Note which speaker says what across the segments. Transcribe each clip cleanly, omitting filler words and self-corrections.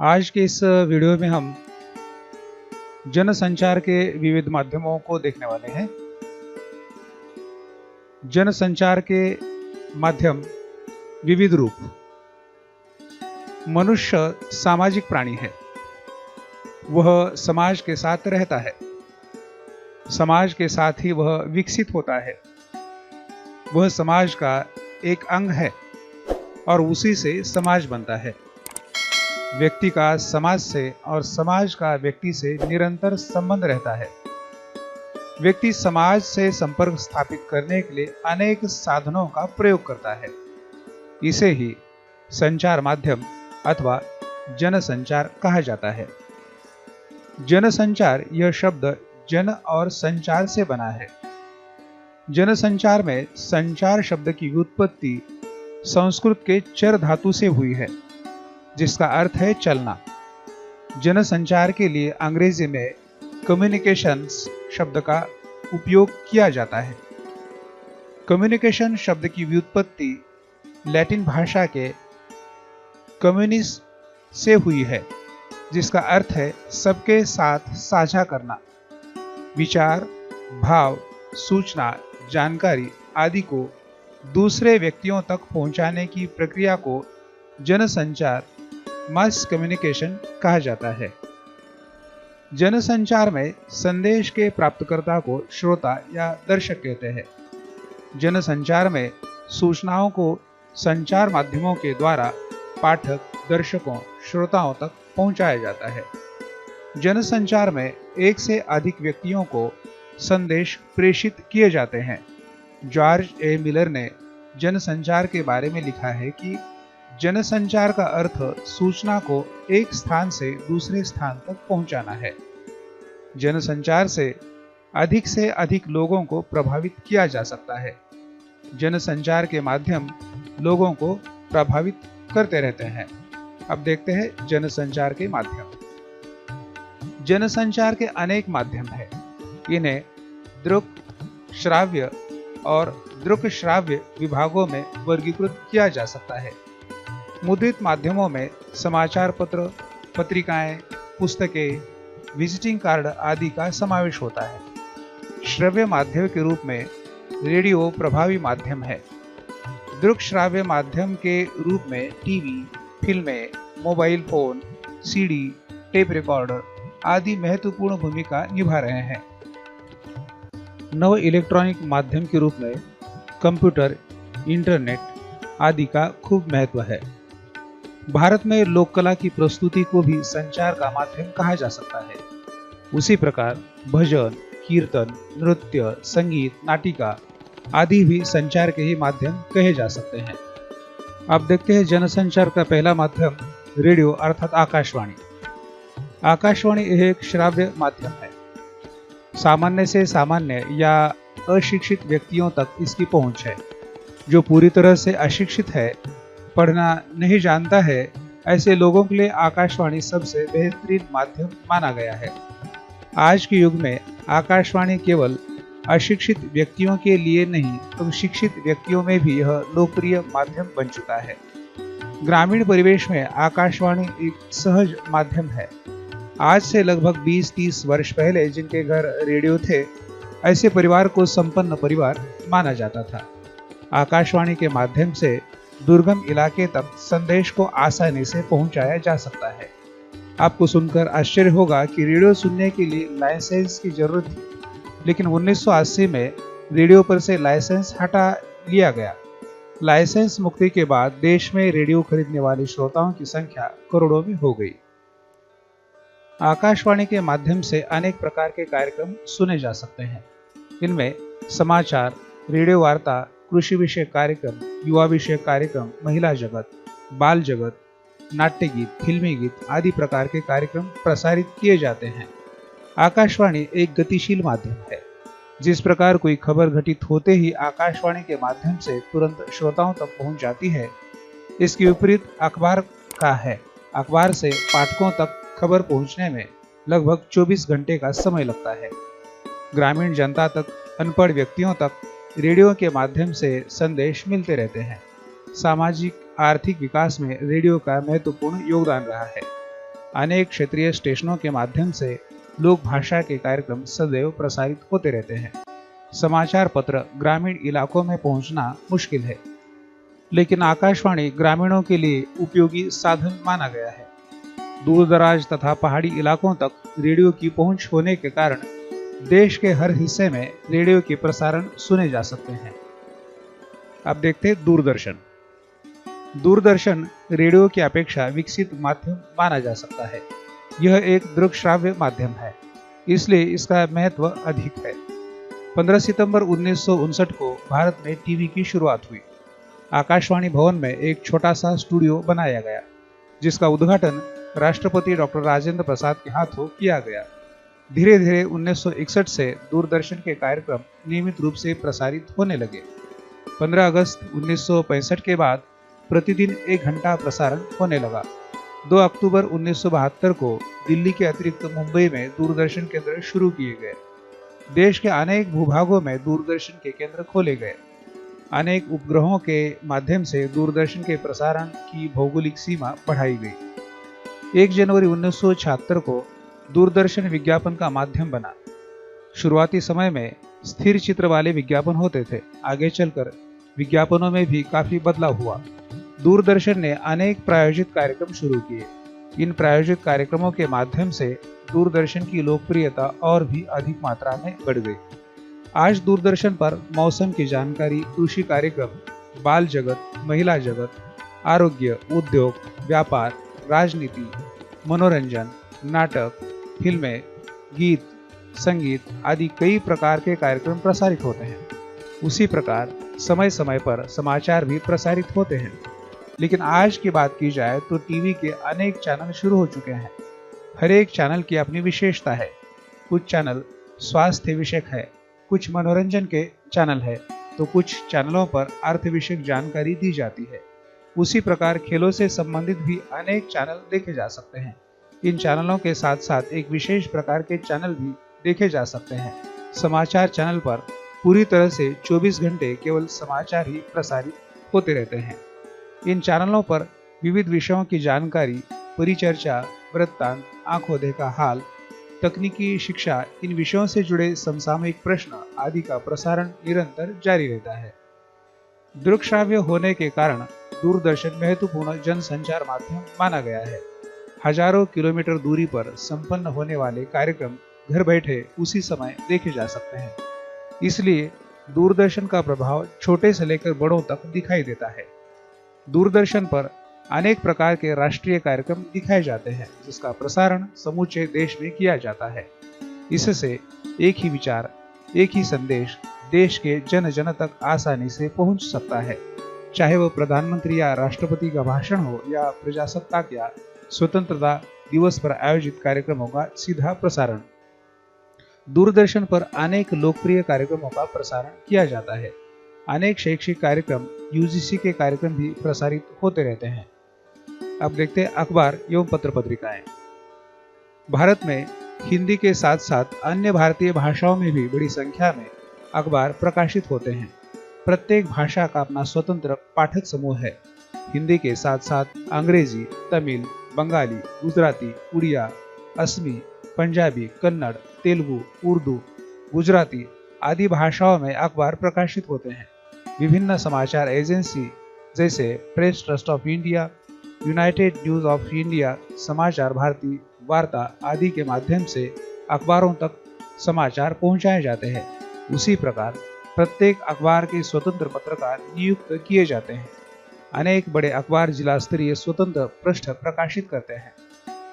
Speaker 1: आज के इस वीडियो में हम जनसंचार के विविध माध्यमों को देखने वाले हैं। जनसंचार के माध्यम विविध रूप। मनुष्य सामाजिक प्राणी है। वह समाज के साथ रहता है। समाज के साथ ही वह विकसित होता है। वह समाज का एक अंग है और उसी से समाज बनता है। व्यक्ति का समाज से और समाज का व्यक्ति से निरंतर संबंध रहता है। व्यक्ति समाज से संपर्क स्थापित करने के लिए अनेक साधनों का प्रयोग करता है। इसे ही संचार माध्यम अथवा जनसंचार कहा जाता है। जनसंचार यह शब्द जन और संचार से बना है। जनसंचार में संचार शब्द की व्युत्पत्ति संस्कृत के चर धातु से हुई है, जिसका अर्थ है चलना। जनसंचार के लिए अंग्रेजी में कम्युनिकेशंस शब्द का उपयोग किया जाता है। कम्युनिकेशन शब्द की व्युत्पत्ति लैटिन भाषा के कम्युनिस से हुई है, जिसका अर्थ है सबके साथ साझा करना। विचार, भाव, सूचना, जानकारी आदि को दूसरे व्यक्तियों तक पहुंचाने की प्रक्रिया को जनसंचार मास कम्युनिकेशन कहा जाता है। जनसंचार में संदेश के प्राप्तकर्ता को श्रोता या दर्शक कहते हैं। जनसंचार में सूचनाओं को संचार माध्यमों के द्वारा पाठक, दर्शकों, श्रोताओं तक पहुंचाया जाता है। जनसंचार में एक से अधिक व्यक्तियों को संदेश प्रेषित किए जाते हैं। जॉर्ज ए मिलर ने जनसंचार के बारे में लिखा है कि जनसंचार का अर्थ सूचना को एक स्थान से दूसरे स्थान तक पहुंचाना है। जनसंचार से अधिक लोगों को प्रभावित किया जा सकता है। जनसंचार के माध्यम लोगों को प्रभावित करते रहते हैं। अब देखते हैं जनसंचार के माध्यम। जनसंचार के अनेक माध्यम हैं। इन्हें दृक, श्राव्य और दृक श्राव्य विभागों में वर्गीकृत किया जा सकता है। मुद्रित माध्यमों में समाचार पत्र, पत्रिकाएं, पुस्तकें, विजिटिंग कार्ड आदि का समावेश होता है। श्रव्य माध्यम के रूप में रेडियो प्रभावी माध्यम है। दृक श्राव्य माध्यम के रूप में टीवी, फिल्में, mobile phone, CD, tape recorder आदि महत्वपूर्ण भूमिका निभा रहे हैं। नव इलेक्ट्रॉनिक माध्यम के रूप में कंप्यूटर, इंटरनेट आदि का खूब महत्व है। भारत में लोक कला की प्रस्तुति को भी संचार का माध्यम कहा जा सकता है। उसी प्रकार भजन, कीर्तन, नृत्य, संगीत, नाटिका आदि भी संचार के ही माध्यम कहे जा सकते हैं। अब देखते हैं जनसंचार का पहला माध्यम रेडियो अर्थात आकाशवाणी। आकाशवाणी एक श्राव्य माध्यम है। सामान्य से सामान्य या अशिक्षित व्यक्तियों तक इसकी पहुंच है। जो पूरी तरह से अशिक्षित है, पढ़ना नहीं जानता है, ऐसे लोगों के लिए आकाशवाणी सबसे बेहतरीन माध्यम माना गया है। आज के युग में आकाशवाणी केवल अशिक्षित व्यक्तियों के लिए नहीं, तो शिक्षित व्यक्तियों में भी यह लोकप्रिय माध्यम बन चुका है। ग्रामीण परिवेश में आकाशवाणी एक सहज माध्यम है। आज से लगभग 20-30 वर्ष पहले जिनके घर रेडियो थे, ऐसे परिवार को संपन्न परिवार माना जाता था। आकाशवाणी के माध्यम से दुर्गम इलाके तक संदेश को आसानी से पहुंचाया जा सकता है। आपको सुनकर आश्चर्य होगा कि रेडियो सुनने के लिए लाइसेंस की जरूरत थी, लेकिन 1980 में रेडियो पर से लाइसेंस हटा लिया गया। लाइसेंस मुक्ति के बाद देश में रेडियो खरीदने वाले श्रोताओं की संख्या करोड़ों में हो गई। आकाशवाणी के माध्यम से अनेक प्रकार के कार्यक्रम सुने जा सकते हैं। इनमें समाचार, रेडियो वार्ता, कृषि विषय कार्यक्रम, युवा विषय कार्यक्रम, महिला जगत, बाल जगत, नाट्य गीत, फिल्मी गीत आदि प्रकार के कार्यक्रम प्रसारित किए जाते हैं। आकाशवाणी एक गतिशील माध्यम है। जिस प्रकार कोई खबर घटित होते ही आकाशवाणी के माध्यम से तुरंत श्रोताओं तक पहुंच जाती है, इसके विपरीत अखबार का है। अखबार से पाठकों तक खबर पहुंचने में लगभग 24 घंटे का समय लगता है। ग्रामीण जनता तक, अनपढ़ व्यक्तियों तक रेडियो के माध्यम से संदेश मिलते रहते हैं। सामाजिक आर्थिक विकास में रेडियो का महत्वपूर्ण योगदान रहा है। अनेक क्षेत्रीय स्टेशनों के माध्यम से लोक भाषा के कार्यक्रम सदैव प्रसारित होते रहते हैं। समाचार पत्र ग्रामीण इलाकों में पहुंचना मुश्किल है, लेकिन आकाशवाणी ग्रामीणों के लिए उपयोगी साधन माना गया है। दूरदराज तथा पहाड़ी इलाकों तक रेडियो की पहुंच होने के कारण देश के हर हिस्से में रेडियो के प्रसारण सुने जा सकते हैं। अब देखते हैं दूरदर्शन। दूरदर्शन रेडियो की अपेक्षा विकसित माध्यम माना जा सकता है। यह एक दृक्श्राव्य माध्यम है, इसलिए इसका महत्व अधिक है। 15 सितंबर 1959 को भारत में टीवी की शुरुआत हुई। आकाशवाणी भवन में एक छोटा सा स्टूडियो बनाया गया, जिसका उद्घाटन राष्ट्रपति डॉक्टर राजेंद्र प्रसाद के हाथों किया गया। धीरे धीरे 1961 से दूरदर्शन के कार्यक्रम नियमित रूप से प्रसारित होने लगे। 15 अगस्त 1965 के बाद प्रतिदिन 1 घंटा प्रसारण होने लगा। 2 अक्टूबर 1972 को दिल्ली के अतिरिक्त मुंबई में दूरदर्शन केंद्र शुरू किए गए। देश के अनेक भूभागों में दूरदर्शन के केंद्र खोले गए। अनेक उपग्रहों के माध्यम से दूरदर्शन के प्रसारण की भौगोलिक सीमा बढ़ाई गई। 1 जनवरी 1976 को दूरदर्शन विज्ञापन का माध्यम बना। शुरुआती समय में स्थिर चित्र वाले विज्ञापन होते थे। आगे चलकर विज्ञापनों में भी काफी बदलाव हुआ। दूरदर्शन ने अनेक प्रायोजित कार्यक्रम शुरू किए। इन प्रायोजित कार्यक्रमों के माध्यम से दूरदर्शन की लोकप्रियता और भी अधिक मात्रा में बढ़ गई। आज दूरदर्शन पर मौसम की जानकारी, कृषि कार्यक्रम, बाल जगत, महिला जगत, आरोग्य, उद्योग, व्यापार, राजनीति, मनोरंजन, नाटक, फिल्में, गीत, संगीत आदि कई प्रकार के कार्यक्रम प्रसारित होते हैं। उसी प्रकार समय समय पर समाचार भी प्रसारित होते हैं। लेकिन आज की बात की जाए तो टीवी के अनेक चैनल शुरू हो चुके हैं। हर एक चैनल की अपनी विशेषता है। कुछ चैनल स्वास्थ्य विषयक है, कुछ मनोरंजन के चैनल है, तो कुछ चैनलों पर अर्थ विषयक जानकारी दी जाती है। उसी प्रकार खेलों से संबंधित भी अनेक चैनल देखे जा सकते हैं। इन चैनलों के साथ साथ एक विशेष प्रकार के चैनल भी देखे जा सकते हैं। समाचार चैनल पर पूरी तरह से 24 घंटे केवल समाचार ही प्रसारित होते रहते हैं। इन चैनलों पर विविध विषयों की जानकारी, परिचर्चा, वृत्तांत, आंखों देखा हाल, तकनीकी शिक्षा, इन विषयों से जुड़े समसामयिक प्रश्न आदि का प्रसारण निरंतर जारी रहता है। दृक्श्राव्य होने के कारण दूरदर्शन महत्वपूर्ण जनसंचार माध्यम माना गया है। हजारों किलोमीटर दूरी पर संपन्न होने वाले कार्यक्रम घर बैठे उसी समय देखे जा सकते हैं। इसलिए दूरदर्शन का प्रभाव छोटे से लेकर बड़ों तक दिखाई देता है। दूरदर्शन पर अनेक प्रकार के राष्ट्रीय कार्यक्रम दिखाए जाते हैं, जिसका प्रसारण समूचे देश में किया जाता है। इससे एक ही विचार, एक ही संदेश देश के जन जन तक आसानी से पहुंच सकता है, चाहे वह प्रधानमंत्री या राष्ट्रपति का भाषण हो या प्रजासत्ताक या स्वतंत्रता दिवस पर आयोजित कार्यक्रमों का सीधा प्रसारण। दूरदर्शन पर अनेक लोकप्रिय कार्यक्रमों का प्रसारण किया जाता है। अनेक शैक्षिक कार्यक्रम, यूजीसी के कार्यक्रम भी प्रसारित होते रहते हैं। अब देखते हैं अखबार एवं पत्र पत्रिकाएं। भारत में हिंदी के साथ साथ अन्य भारतीय भाषाओं में भी बड़ी संख्या में अखबार प्रकाशित होते हैं। प्रत्येक भाषा का अपना स्वतंत्र पाठक समूह है। हिंदी के साथ साथ अंग्रेजी, तमिल, बंगाली, गुजराती, उड़िया, असमी, पंजाबी, कन्नड़, तेलुगु, उर्दू, गुजराती आदि भाषाओं में अखबार प्रकाशित होते हैं। विभिन्न समाचार एजेंसी जैसे press trust of India, United news of India, समाचार भारती, वार्ता आदि के माध्यम से अखबारों तक समाचार पहुंचाए जाते हैं। उसी प्रकार प्रत्येक अखबार के स्वतंत्र पत्रकार नियुक्त किए जाते हैं। अनेक बड़े अखबार जिला स्तरीय स्वतंत्र पृष्ठ प्रकाशित करते हैं।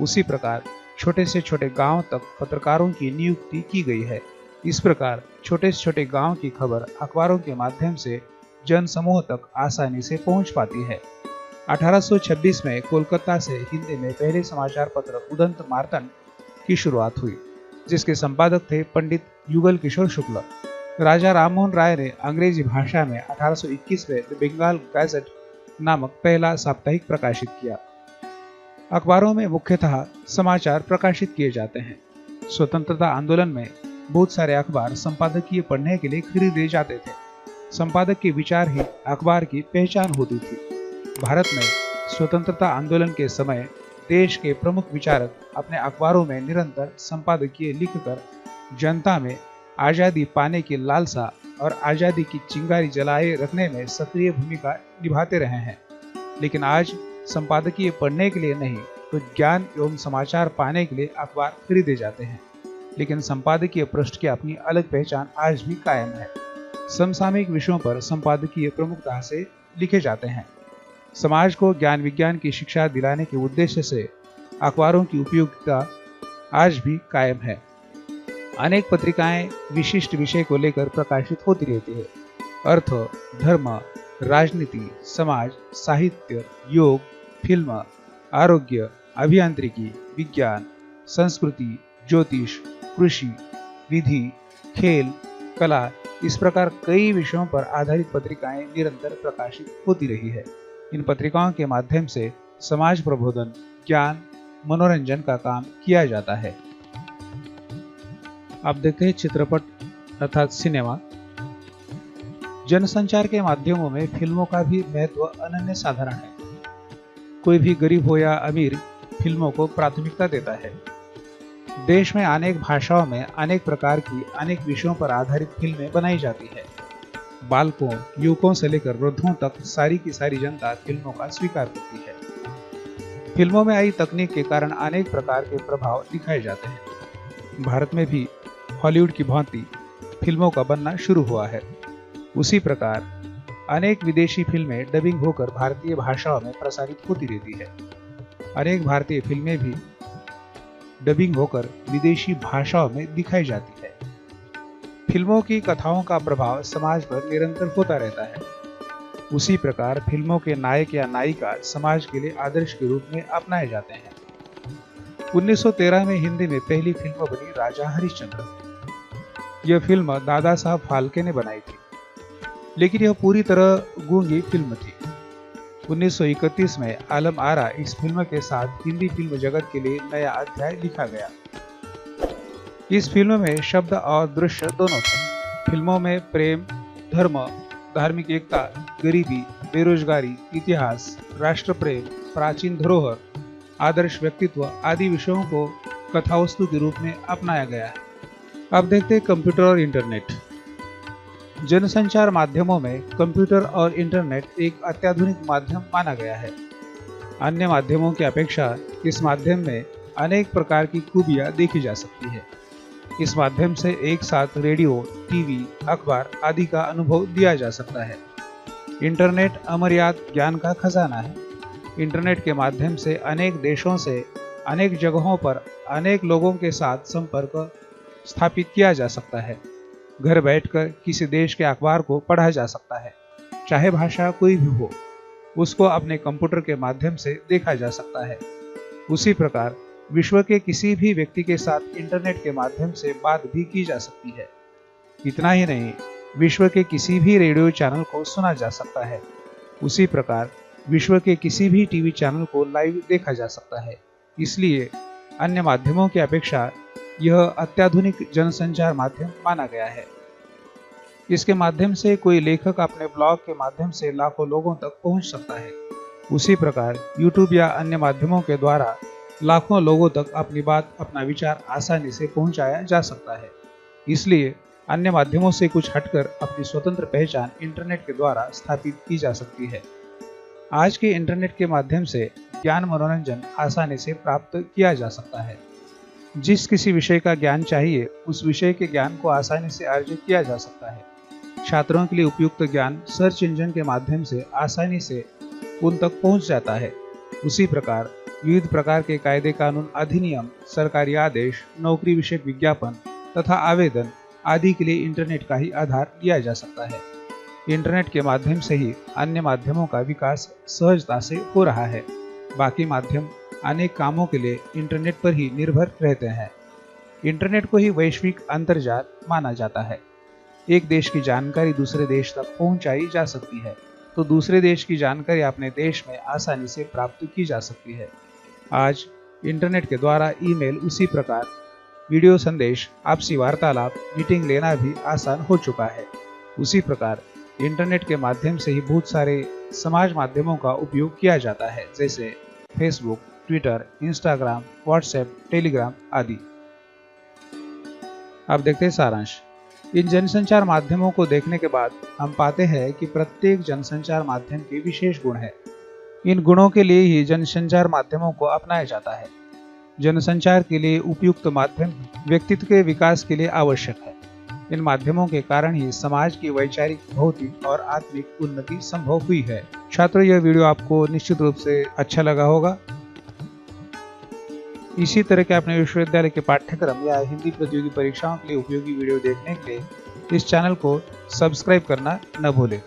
Speaker 1: उसी प्रकार छोटे से छोटे गांव तक पत्रकारों की नियुक्ति की गई है। इस प्रकार छोटे से छोटे गांव की खबर अखबारों के माध्यम से जन समूह तक आसानी से पहुंच पाती है। 1826 में कोलकाता से हिंदी में पहले समाचार पत्र उदंत मार्तंड की शुरुआत हुई, जिसके संपादक थे पंडित युगल किशोर शुक्ल। राजा राममोहन राय ने अंग्रेजी भाषा में 1821 में द बंगाल गैजेट नामक पहला साप्ताहिक प्रकाशित किया। अखबारों में मुख्यतः समाचार प्रकाशित किए जाते हैं। स्वतंत्रता आंदोलन में बहुत सारे अखबार संपादकीय पढ़ने के लिए खरीदे जाते थे। संपादक के विचार ही अखबार की पहचान होती थी। भारत में स्वतंत्रता आंदोलन के समय देश के प्रमुख विचारक अपने अखबारों में निरंतर संपादकीय लिखकर जनता में आजादी पाने की लालसा और आजादी की चिंगारी जलाए रखने में सक्रिय भूमिका निभाते रहे हैं। लेकिन आज संपादकीय पढ़ने के लिए नहीं तो ज्ञान एवं समाचार पाने के लिए अखबार खरीदे जाते हैं। लेकिन संपादकीय पृष्ठ की अपनी अलग पहचान आज भी कायम है। समसामयिक विषयों पर संपादकीय प्रमुखता से लिखे जाते हैं। समाज को ज्ञान विज्ञान की शिक्षा दिलाने के उद्देश्य से अखबारों की उपयोगिता आज भी कायम है। अनेक पत्रिकाएं विशिष्ट विषय को लेकर प्रकाशित होती रहती है। अर्थ, धर्म, राजनीति, समाज, साहित्य, योग, फिल्म, आरोग्य, अभियांत्रिकी, विज्ञान, संस्कृति, ज्योतिष, कृषि, विधि, खेल, कला, इस प्रकार कई विषयों पर आधारित पत्रिकाएं निरंतर प्रकाशित होती रही है। इन पत्रिकाओं के माध्यम से समाज प्रबोधन, ज्ञान, मनोरंजन का काम किया जाता है। आप देखते हैं चित्रपट अर्थात सिनेमा। जनसंचार के माध्यमों में फिल्मों का भी महत्व अनन्य साधारण है। कोई भी गरीब हो या अमीर फिल्मों को प्राथमिकता देता है। देश में अनेक भाषाओं में अनेक प्रकार की अनेक विषयों पर आधारित फिल्में बनाई जाती है। बालकों, युवकों से लेकर वृद्धों तक सारी की सारी जनता फिल्मों का स्वीकार करती है। फिल्मों में आई तकनीक के कारण अनेक प्रकार के प्रभाव दिखाए जाते हैं। भारत में भी हॉलीवुड की भांति फिल्मों का बनना शुरू हुआ है। उसी प्रकार अनेक विदेशी फिल्में डबिंग होकर भारतीय भाषाओं में प्रसारित होती रहती है। अनेक भारतीय फिल्में भी डबिंग होकर विदेशी भाषाओं में दिखाई जाती है। फिल्मों की कथाओं का प्रभाव समाज पर निरंतर होता रहता है। उसी प्रकार फिल्मों के नायक या नायिका समाज के लिए आदर्श के रूप में अपनाए जाते हैं। 1913 में हिंदी में पहली फिल्म बनी राजा हरिश्चंद्र। यह फिल्म दादा साहब फाल्के ने बनाई थी, लेकिन यह पूरी तरह गूंगी फिल्म थी। 1931 में आलम आरा इस फिल्म के साथ हिंदी फिल्म जगत के लिए नया अध्याय लिखा गया। इस फिल्म में शब्द और दृश्य दोनों थे। फिल्मों में प्रेम, धर्म, धार्मिक एकता, गरीबी, बेरोजगारी, इतिहास, राष्ट्र प्रेम, प्राचीन धरोहर, आदर्श व्यक्तित्व आदि विषयों को कथावस्तु के रूप में अपनाया गया है। अब देखते हैं कंप्यूटर और इंटरनेट। जनसंचार माध्यमों में कंप्यूटर और इंटरनेट एक अत्याधुनिक माध्यम माना गया है। अन्य माध्यमों की अपेक्षा इस माध्यम में अनेक प्रकार की खूबियां देखी जा सकती है। इस माध्यम से एक साथ रेडियो, टीवी, अखबार आदि का अनुभव दिया जा सकता है। इंटरनेट अमर्याद ज्ञान का खजाना है। इंटरनेट के माध्यम से अनेक देशों से अनेक जगहों पर अनेक लोगों के साथ संपर्क स्थापित किया जा सकता है। घर बैठकर किसी देश के अखबार को पढ़ा जा सकता है। चाहे भाषा कोई भी हो, उसको अपने कंप्यूटर के माध्यम से देखा जा सकता है। उसी प्रकार विश्व के किसी भी व्यक्ति के साथ इंटरनेट के माध्यम से बात भी की जा सकती है। इतना ही नहीं, विश्व के किसी भी रेडियो चैनल को सुना जा सकता है। उसी प्रकार विश्व के किसी भी टीवी चैनल को लाइव देखा जा सकता है। इसलिए अन्य माध्यमों की अपेक्षा यह अत्याधुनिक जनसंचार माध्यम माना गया है। इसके माध्यम से कोई लेखक अपने ब्लॉग के माध्यम से लाखों लोगों तक पहुंच सकता है। उसी प्रकार यूट्यूब या अन्य माध्यमों के द्वारा लाखों लोगों तक अपनी बात, अपना विचार आसानी से पहुंचाया जा सकता है। इसलिए अन्य माध्यमों से कुछ हटकर अपनी स्वतंत्र पहचान इंटरनेट के द्वारा स्थापित की जा सकती है। आज के इंटरनेट के माध्यम से ज्ञान, मनोरंजन आसानी से प्राप्त किया जा सकता है। जिस किसी विषय का ज्ञान चाहिए, उस विषय के ज्ञान को आसानी से अर्जित किया जा सकता है। छात्रों के लिए उपयुक्त ज्ञान सर्च इंजन के माध्यम से आसानी से उन तक पहुंच जाता है। उसी प्रकार विविध प्रकार के कायदे, कानून, अधिनियम, सरकारी आदेश, नौकरी विषयक विज्ञापन तथा आवेदन आदि के लिए इंटरनेट का ही आधार लिया जा सकता है। इंटरनेट के माध्यम से ही अन्य माध्यमों का विकास सहजता से हो रहा है। बाकी माध्यम अनेक कामों के लिए इंटरनेट पर ही निर्भर रहते हैं। इंटरनेट को ही वैश्विक अंतर्जाल माना जाता है। एक देश की जानकारी दूसरे देश तक पहुंचाई जा सकती है, तो दूसरे देश की जानकारी अपने देश में आसानी से प्राप्त की जा सकती है। आज इंटरनेट के द्वारा ईमेल, उसी प्रकार वीडियो संदेश, आपसी वार्तालाप, मीटिंग लेना भी आसान हो चुका है। उसी प्रकार इंटरनेट के माध्यम से ही बहुत सारे समाज माध्यमों का उपयोग किया जाता है, जैसे Facebook, Twitter, Instagram, WhatsApp, Telegram आदि। अब देखते हैं सारांश। इन जनसंचार माध्यमों को देखने के बाद हम पाते हैं कि प्रत्येक जनसंचार माध्यम के विशेष गुण हैं। इन गुणों के लिए ही जनसंचार माध्यमों को अपनाया जाता है। जनसंचार के लिए उपयुक्त माध्यम व्यक्तित्व के विकास के लिए आवश्यक है। इन माध्यमों के कारण ही समाज की वैचारिक, भौतिक और आत्मिक उन्नति संभव हुई है। छात्रों, यह वीडियो आपको निश्चित रूप से अच्छा लगा होगा। इसी तरह के अपने विश्वविद्यालय के पाठ्यक्रम या हिंदी प्रतियोगी परीक्षाओं के लिए उपयोगी वीडियो देखने के लिए इस चैनल को सब्सक्राइब करना न भूलें।